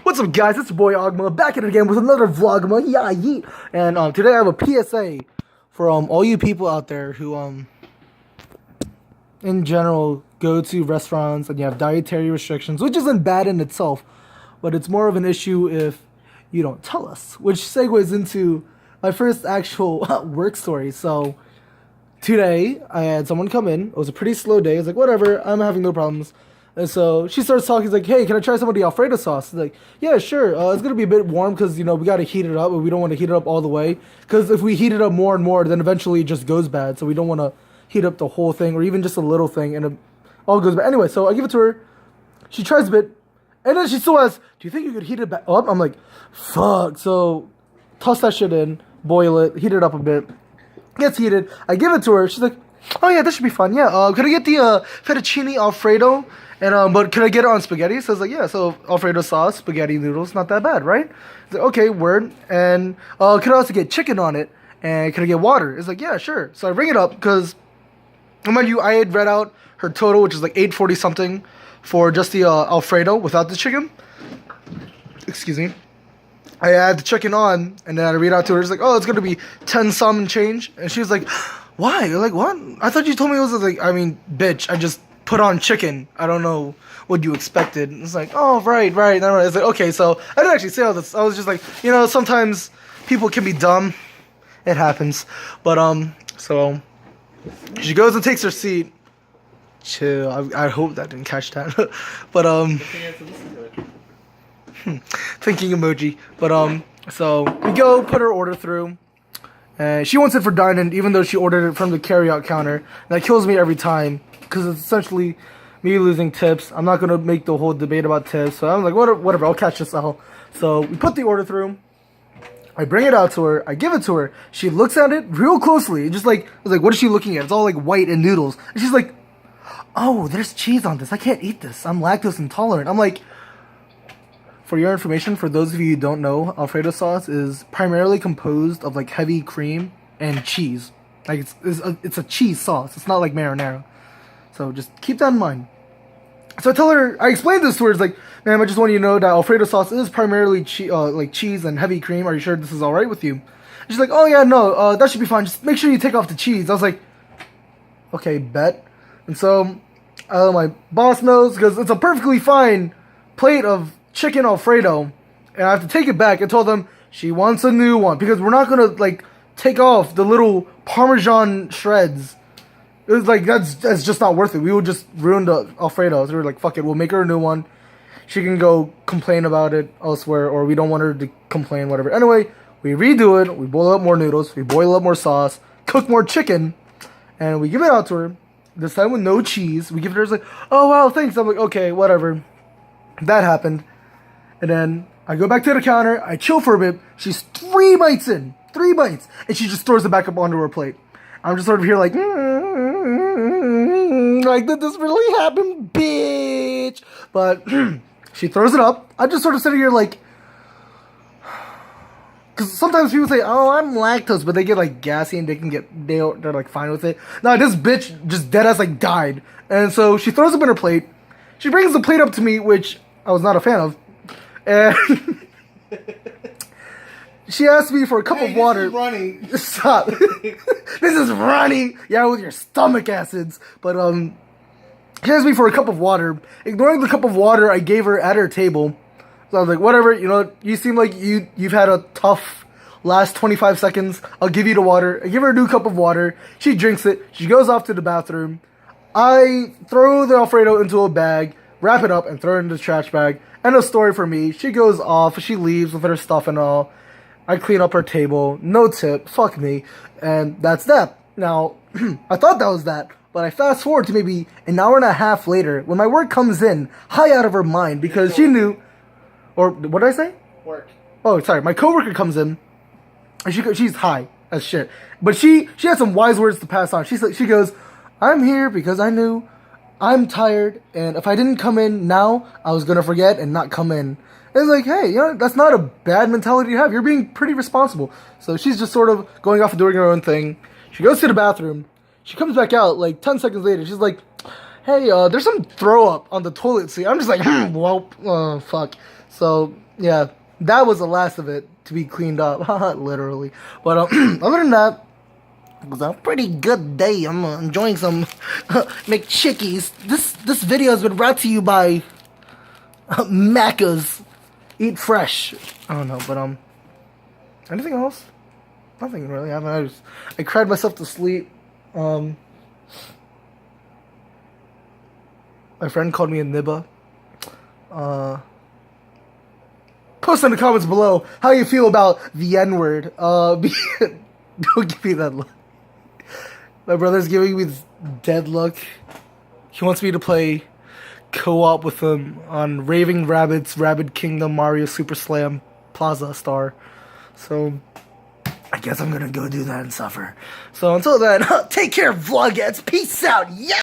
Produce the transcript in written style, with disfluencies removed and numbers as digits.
What's up, guys? It's your boy Ogma back at it again with another vlogma. Yeah, yeet. And today I have a PSA for all you people out there who in general go to restaurants and you have dietary restrictions, which isn't bad in itself, but it's more of an issue if you don't tell us. Which segues into my first actual work story. So today I had someone come in. It was a pretty slow day. I was like, whatever, I'm having no problems. And so she starts talking. She's like, hey, can I try some of the Alfredo sauce? Like, yeah, sure. It's going to be a bit warm because, you know, we got to heat it up, but we don't want to heat it up all the way. Because if we heat it up more and more, then eventually it just goes bad. So we don't want to heat up the whole thing or even just a little thing and it all goes bad. Anyway, so I give it to her. She tries a bit. And then she still asks, do you think you could heat it back up? I'm like, fuck. So toss that shit in, boil it, heat it up a bit. Gets heated. I give it to her. She's like, oh yeah, this should be fun. Yeah, could I get the fettuccine Alfredo? And but could I get it on spaghetti? So I was like, yeah. So Alfredo sauce, spaghetti noodles, not that bad, right? I like, okay, word. And could I also get chicken on it? And could I get water? It's like, yeah, sure. So I bring it up because, mind you, I had read out her total, which is like $8.40 something for just the Alfredo without the chicken. Excuse me. I add the chicken on, and then I read out to her. It's like, oh, it's gonna be 10 some and change. And she was like, why? You're like, what? I thought you told me it was like, I mean, bitch, I just put on chicken. I don't know what you expected. It's like, oh, right. It's like, okay, so I didn't actually say all this. I was just like, you know, sometimes people can be dumb. It happens. But, so she goes and takes her seat. Chill. I hope that didn't catch that. But, thinking emoji. But, so we go put her order through. And she wants it for dine-in, even though she ordered it from the carry-out counter. And that kills me every time, because it's essentially me losing tips. I'm not going to make the whole debate about tips. So I'm like, whatever, I'll catch this all. So we put the order through. I bring it out to her. I give it to her. She looks at it real closely. Just like, I was like, what is she looking at? It's all like white and noodles. And she's like, oh, there's cheese on this. I can't eat this. I'm lactose intolerant. I'm like, for your information, for those of you who don't know, Alfredo sauce is primarily composed of like heavy cream and cheese. Like it's a cheese sauce. It's not like marinara. So just keep that in mind. So I explained this to her. It's like, ma'am, I just want you to know that Alfredo sauce is primarily like cheese and heavy cream. Are you sure this is all right with you? And she's like, oh yeah, no, that should be fine. Just make sure you take off the cheese. I was like, okay, bet. And so my boss knows because it's a perfectly fine plate of chicken Alfredo, and I have to take it back. I told them she wants a new one because we're not gonna like take off the little Parmesan shreds. It was like that's just not worth it. We would just ruin the Alfredo. So we were like, fuck it, we'll make her a new one. She can go complain about it elsewhere, or we don't want her to complain, whatever. Anyway, we redo it. We boil up more noodles. We boil up more sauce. Cook more chicken, and we give it out to her. This time with no cheese. We give it to her. It's like, oh wow, thanks. I'm like, okay, whatever. That happened. And then I go back to the counter, I chill for a bit, she's 3 bites in, and she just throws it back up onto her plate. I'm just sort of here like, like, did this really happen, bitch? But she throws it up. I just sort of sit here like, because sometimes people say, oh, I'm lactose, but they get like gassy and they're like fine with it. No, this bitch just deadass like died. And so she throws up in her plate. She brings the plate up to me, which I was not a fan of. And she asked me for a cup of water. This is running. Stop. This is running. Yeah, with your stomach acids. But she asked me for a cup of water. Ignoring the cup of water I gave her at her table. So I was like, whatever, you know, you seem like you've had a tough last 25 seconds. I'll give you the water. I give her a new cup of water. She drinks it. She goes off to the bathroom. I throw the Alfredo into a bag, wrap it up, and throw it in the trash bag. End of story for me. She goes off. She leaves with her stuff and all. I clean up her table. No tip. Fuck me. And that's that. Now, I thought that was that. But I fast forward to maybe an hour and a half later when my work comes in, high out of her mind because she knew. Or what did I say? Work. Oh, sorry. My coworker comes in. And she's high as shit. But she has some wise words to pass on. She goes, I'm here because I knew I'm tired, and if I didn't come in now, I was gonna forget and not come in. And it's like, hey, you know, that's not a bad mentality to have. You're being pretty responsible. So she's just sort of going off and doing her own thing. She goes to the bathroom. She comes back out like 10 seconds later. She's like, hey, there's some throw up on the toilet seat. I'm just like, well, fuck. So yeah, that was the last of it to be cleaned up, literally. But other than that, it was a pretty good day. I'm enjoying some McChickies. This video has been brought to you by Macca's. Eat fresh. I don't know, but anything else? Nothing really. I cried myself to sleep. My friend called me a nibba. Post in the comments below how you feel about the N-word. Don't give me that look. My brother's giving me this dead look. He wants me to play co-op with him on Raving Rabbids, Rabid Kingdom, Mario Super Slam Plaza Star. So I guess I'm gonna go do that and suffer. So until then, take care, vlogettes. Peace out. Yeah.